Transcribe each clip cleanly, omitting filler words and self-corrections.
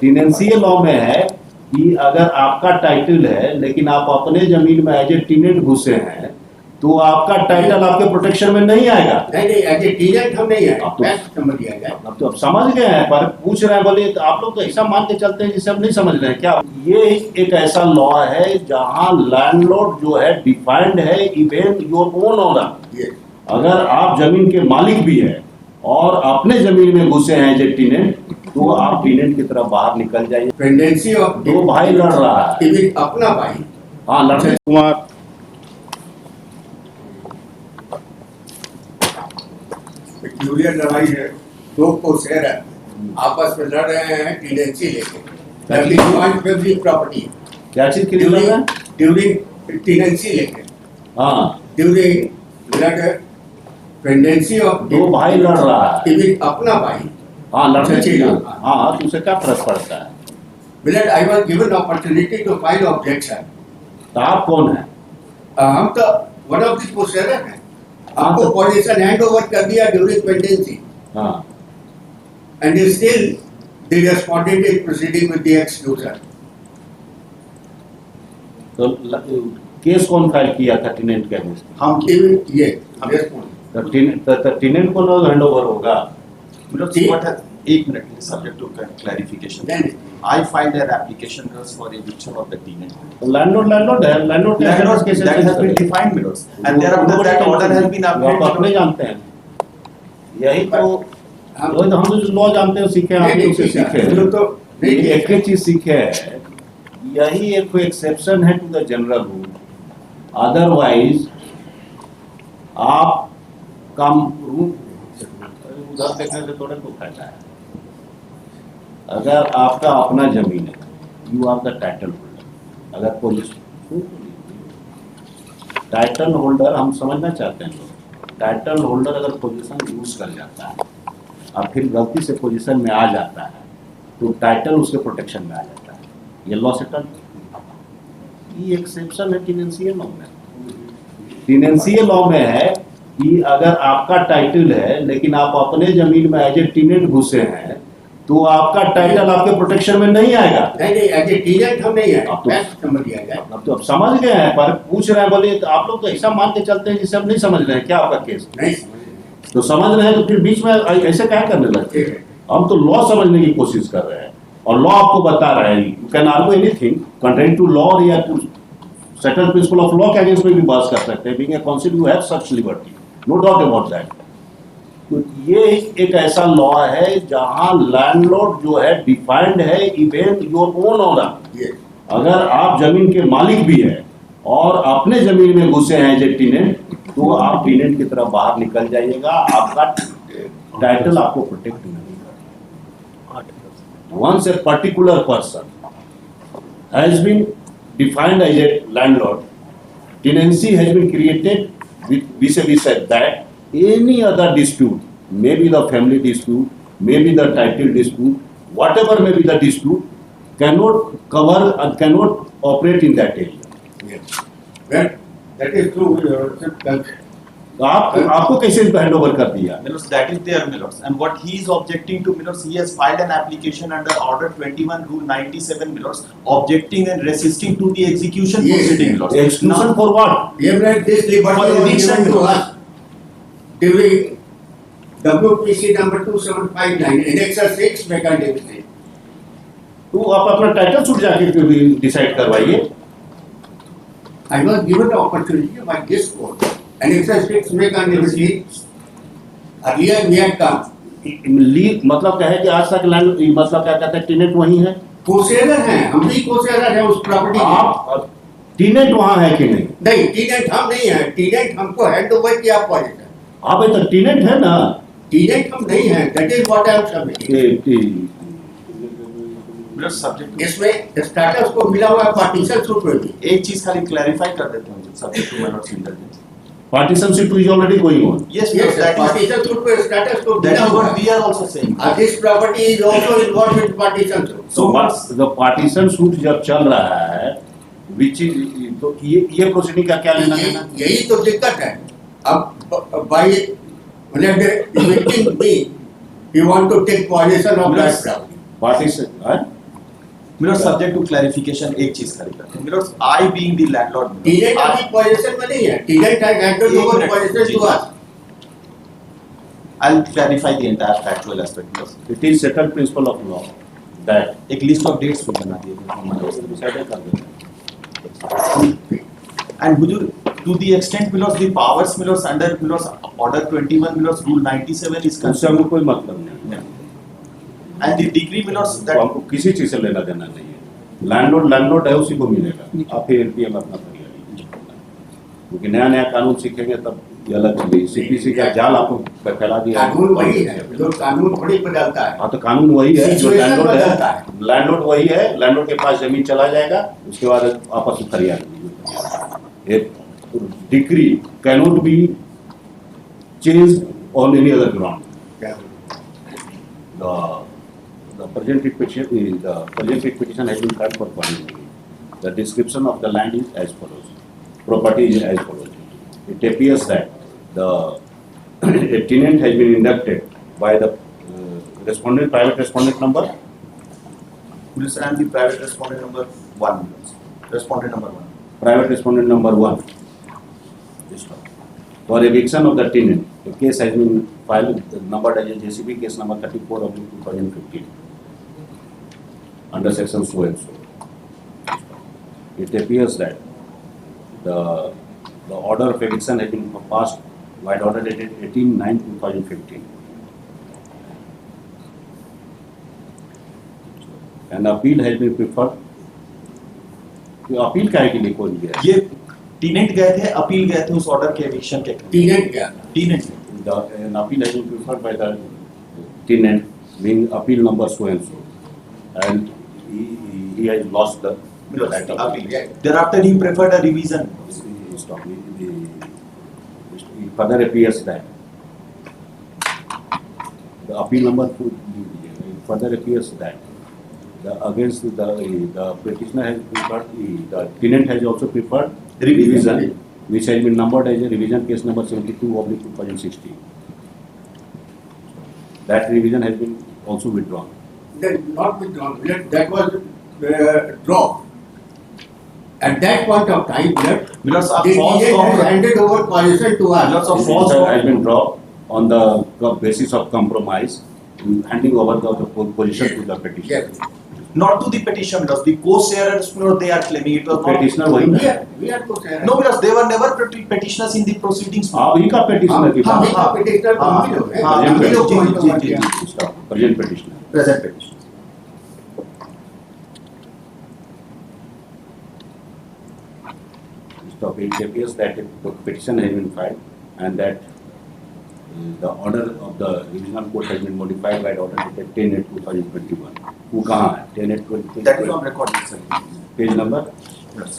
टेनेंशियल law में है कि अगर आपका टाइटल है लेकिन आप अपने जमीन में एज ए टेनेंट घुसे हैं तो आपका टाइटल आपके प्रोटेक्शन में नहीं आएगा। नहीं एज ए टेनेंट हम नहीं है, अब तो समझ लिया गया। अब तो अब समझ गए हैं, पर पूछ रहे हैं, बोले तो आप लोग तो ऐसा मान के चलते हैं जिसे हम नहीं समझ रहे हैं क्या। ये एक ऐसा लॉ है जहां लैंडलॉर्ड जो है डिफाइंड है, इवन योर ओन ओनर। अगर आप जमीन के मालिक भी है और अपने जमीन में घुसे हैं एज ए टेनेंट तो आप टेनेंट की तरफ बाहर निकल जाइए। पेंडेंसी ऑफ दो भाई लड़ रहा है, अपना भाई। हाँ लड़ने कुमार पेक्यूलियर लड़ाई है, दो कोसेर है आपस में लड़ रहे हैं टेनेंसी लेके। प्रॉपर्टी क्या चीज के लिए लड़ रहे हैं? ड्यूरिंग टेनेंसी लेके। हाँ ड्यूरिंग पेंडेंसी ऑफ दो भाई लड़ रहा है, अपना भाई। हाँ लड़ने हाँ तो उसे क्या फर्क पड़ता है? Willard, I was given opportunity to file objection. तो आप कौन है? हम तो one of the possessor हैं। आपको पोजीशन हैंड ओवर कर दिया ड्यूरिंग पेंडेंसी। हाँ And still the respondent is proceeding with the exclusion. तो केस कौन फाइल किया था टेनेंट के अगेंस्ट? हम ये तो टेनेंट को ना हैंड ओवर होगा। एक minute, subject to clarification. I filed an application for eviction of the tenant. Landlord है, landlord That has been defined, Milos. And thereafter that order has been आप अपने जानते हैं, यही तो हम तो लॉ जानते हैं, सीखे हम उसे सीखे। एक ही चीज सीखे है, यही एक एक्सेप्शन है to the general rule. Otherwise आप काम रूल उधर देखने से थोड़ा तो फायदा है। अगर आपका अपना जमीन है, you are the title holder. अगर पुलिस टाइटल होल्डर हम समझना चाहते हैं, लोग टाइटल होल्डर अगर पोजीशन यूज कर जाता है और फिर गलती से पोजीशन में आ जाता है तो टाइटल उसके प्रोटेक्शन में आ जाता है। ये लॉ सेटल, ये एक्सेप्शन है टेनेंशियल लॉ में। टेनेंशियल लॉ में है कि अगर आपका टाइटल है लेकिन आप अपने जमीन में एज ए टेनेंट घुसे हैं तो आपका टाइटल आपके प्रोटेक्शन में नहीं आएगा। नहीं एज ए टेनेंट हम नहीं है, अब तो समझ लिया गया। अब तो अब समझ गए हैं, पर पूछ रहे हैं, बोले तो आप लोग तो ऐसा मान के चलते हैं जिसे हम नहीं समझ रहे हैं क्या आपका केस। नहीं तो समझ रहे हैं तो फिर बीच में ऐसे क्या करने लगते हैं? हम तो लॉ समझने की कोशिश कर रहे हैं और लॉ आपको बता रहे हैं। You can argue anything contrary to law या to settle principle of law के अगेंस्ट में भी बात कर सकते हैं। Being a counsel you have such liberty, no doubt about that. तो ये एक ऐसा लॉ है जहां लैंडलॉर्ड जो है डिफाइंड है, इवन योर ओन ओनर। अगर आप जमीन के मालिक भी है और अपने जमीन में घुसे हैं एज ए टेनेंट तो आप टेनेंट की तरफ बाहर निकल जाइएगा, आपका टाइटल आपको प्रोटेक्ट नहीं करेगा। Once a particular person has been defined as a landlord, tenancy has been created with vis-a-vis said that any other dispute, maybe the family dispute, maybe the title dispute, whatever may be the dispute, cannot cover and cannot operate in that area. Yes. Well, that is true. आपको कैसे hand over कर दिया? Milos, that is there, Milos. And what he is objecting to, Milos, he has filed an application under Order 21, Rule 97, Milos, objecting and resisting to the execution proceeding, Milos. Exclusion for what? This liberty was given to us during WPC number 2759, Annexure 6 mechanism. तो आप अपना title छूट जाके decide करवाइए। I was given the opportunity by this court. Annexure 6 mechanism. Earlier we had come. मतलब क्या है कि आज तक लैंड मतलब क्या कहते हैं टेनेंट वही है, कोसेरर हैं, हम भी कोसेरर हैं उस प्रॉपर्टी के। आप टेनेंट वहाँ है कि नहीं? नहीं, टेनेंट हम नहीं है, टेनेंट हमको हैंड ओवर किया पॉलिसी। आप तो टेनेंट है ना? टेनेंट हम नहीं है, that is what I am submitting. Subject इसमें स्टेटस को मिला हुआ पार्टीशन सूट में भी एक चीज खाली क्लैरिफाई कर देता हूं, subject two minutes intelligence partition suit is already going on. Yes, partition suit को status को that मिला is हुआ what है। we are also saying. This property is also involved with partition suit. So what's the partition suit जब चल रहा है, which is तो ये प्रोसीडिंग का क्या लेना देना? यही तो दिक्कत है। अब by electing me, he want to take possession of that property. Partition milords subject to clarification एक चीज करेक्ट करते हैं milords I being the landlord tenant अभी पोजीशन में नहीं है, tenant has handed over possession to us. I'll clarify the entire factual aspect milords It is settled principle of law that एक list of dates भी बना दिए decided कर देते हैं। and would you to the extent millers the powers millers under millers order 21 millers rule 97 is उससे concerned हमको कोई मतलब नहीं है। and the degree मिलर्स तो that हमको किसी चीज से लेना देना नहीं है। लैंडलॉर्ड है उसी को मिलेगा। आप फिर एलपीएम अपना करिए, क्योंकि नया नया कानून सीखेंगे तब ये अलग चीज। सीपीसी का जाल आपको फैला दिया। कानून वही है, जो कानून थोड़ी बदलता है। हाँ तो कानून वही है जो Situation लैंडलॉर्ड बदलता है। है। लैंडलॉर्ड वही है, लैंडलॉर्ड के पास जमीन चला जाएगा, उसके बाद आपस में खरिया एक decree cannot be change on any other ground. The present petition has been filed for funding. The description of the land is as follows. Property is as follows. It appears that a tenant has been inducted by the respondent, private respondent number. Police and the private respondent number 1. Respondent number 1. Private respondent number 1. For eviction of the tenant, the case has been filed, numbered as a JCB case number 34 of 2015 under section so and so. It appears that the order of eviction has been passed by order dated 18/9/2015. An appeal has been preferred. Appeal काय के लिए कौन गया? ये टीनेट गए थे, appeal गए थे उस ऑर्डर के एविक्शन के। टीनेट क्या? टीनेट An appeal has been preferred by the tenant, being appeal number so and so, and he has lost the right of appeal. Thereafter he preferred a revision. Stop. It further appears that the appeal number further appears that against the petitioner has preferred, the tenant has also preferred revision, which has been numbered as a revision case number 72/2016. That revision has been also withdrawn. Not withdrawn, that was dropped. At that point of time, Because of the false TNT has compromise. handed over possession to us. Because of This false has been dropped on the basis of compromise, handing over the position to the petitioner. Yes. Not to the petition, because the co-sharers, they are claiming it was not. Petitioner वही ना? We are co-sharers. No, because they were never petitioners in the proceedings. आप ही का petitioner की हम बात ही का petitioner तो हम ही लोग हैं। हाँ, हम ही लोग को जी, इंतजार जी, किया। जी। Stop. Present petitioner. Present petition. Stop. It appears that a petition has been filed and that the order of the revisional court has been modified by the order dated 10/8/2021. वो कहाँ है? 10/8/2021. That is on record, sir. Page number. Yes.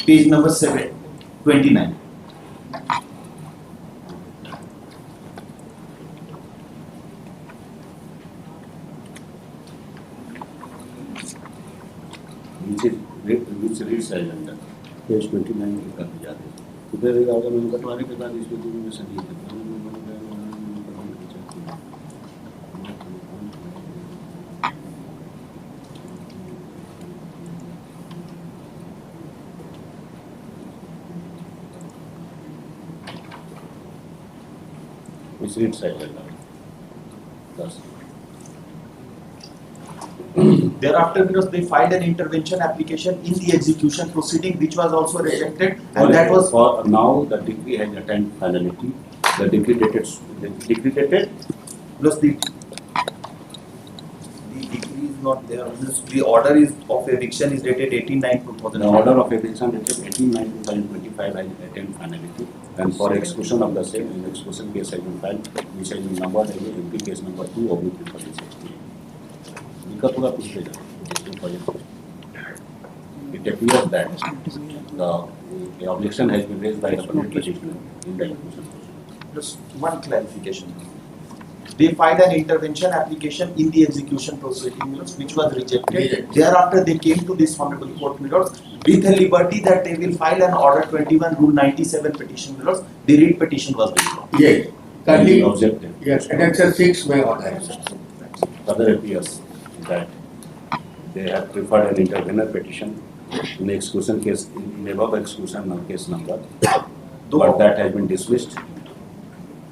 Page number 29. Which reads as under page 29 के कर जाते हैं। इधर अगर मैं कटवाने के बाद इसको दूर में सही है। Which reads as under. Thus. Thereafter, because they filed an intervention application in the execution proceeding, which was also rejected, For- and that was for now the decree has attained finality. The decree dated plus the decree is not there. The order is of eviction is dated 18/9/2000. the order of eviction dated 18/9/2025 has attained finality, and for exclusion of the same, an exclusion case has been filed, which has been numbered as MP case number 2/2016. इनका पूरा पूछते जाओ। It appears that the objection has been raised by the petitioner in the execution. Just one clarification. They filed an intervention application in the execution proceeding, which was rejected. Thereafter, they came to this honorable court with a liberty that they will file an order 21 rule 97 petition. The read petition was withdrawn. Yes. Kindly Objected. Yes, annexure 6 में order है। Further appears that they have preferred an intervenor petition in exclusion case, in above exclusion case number, but that has been dismissed,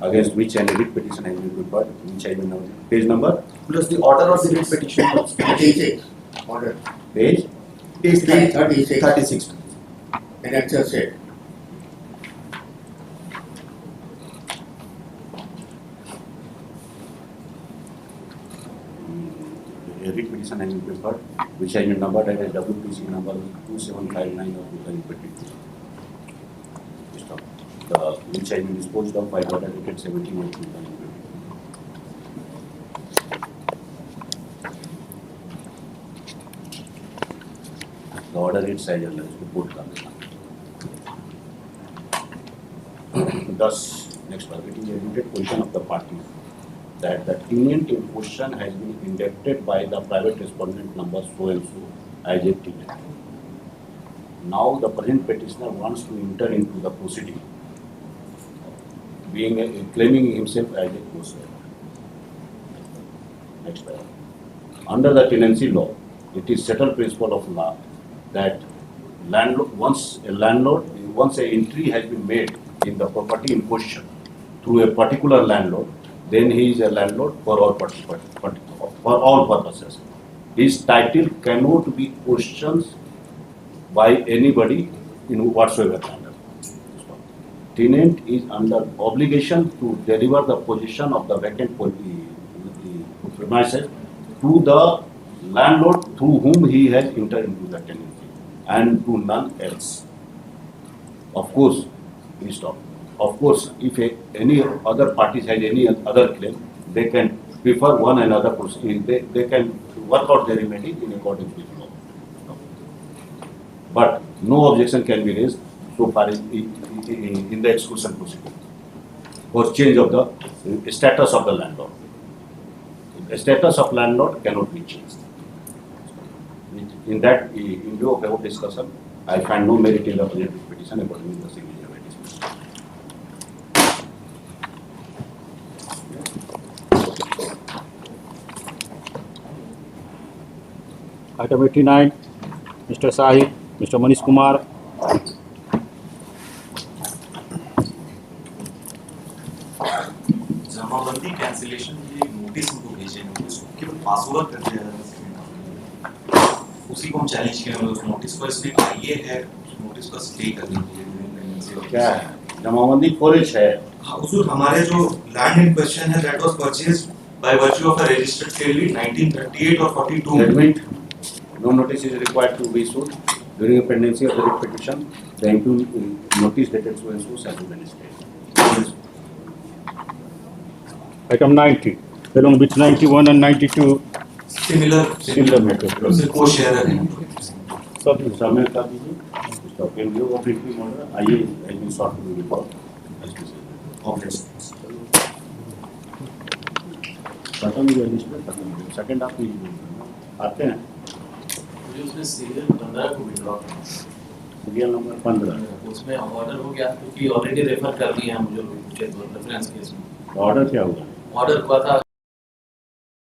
against which an writ petition has been preferred, which has been noted. Page number? Plus the order of the writ petition. 36, order, Page? Page 36. 36. Annexure 6. A writ petition has been preferred, which has been numbered as WPC number 2759 of 2022. Stop. Which has been disposed of by order dated 17 of 2022. The order reads as follows, report comes. Thus, next part, it is a rooted position of the party that the tenant in question has been indicted by the private respondent number so and so as a tenant. Now the present petitioner wants to enter into the proceeding, claiming himself as a co-servant. Next paragraph. Under the tenancy law, it is settled principle of law that once an entry has been made in the property in question through a particular landlord, then he is a landlord for all purposes. His title cannot be questioned by anybody in whatsoever manner. Tenant is under obligation to deliver the possession of the vacant premises to the landlord through whom he has entered into the tenancy, and to none else. Of course, Of course, if any other parties has any other claim, they can prefer one another proceeding. They can work out their remedy in accordance with law. But no objection can be raised so far as in the exclusion proceeding or change of the status of the landlord. The status of landlord cannot be changed. In view of our discussion, I find no merit in the present petition according to the signature. Item 89, Mr. Sahib, Mr. Manish Kumar. Jamabandi cancellation के notice हमको भेजे हैं, उसको केवल पास over कर दिया है, उसी को हम चैलेंज किए हैं। उस नोटिस को इसमें आईए है, उस नोटिस को स्टे करने के लिए क्या है जमाबंदी फॉरेस्ट है। हाँ, उस हमारे जो लैंड इन क्वेश्चन है that was purchased by virtue of a registered sale deed 1938 और 42 Admit, no notice is required to be issued during a pendency of the writ petition. The ensuing notice dated so and so shall be administered. Item 90, along with 91 and 92, similar matter. से को-शेयर है। सब समय का दीजिए। Stop in view of written order, आइए I will sort to report. खत्म हुआ list में खत्म हुआ। सेकंड आप आते हैं। मुझे उसमें सीरियल 15 को विड्रॉ करना है। सीरियल नंबर 15 उसमें ऑर्डर हो गया क्योंकि ऑलरेडी रेफर कर दिए हैं मुझे रेफरेंस केस में। ऑर्डर क्या हुआ? ऑर्डर हुआ था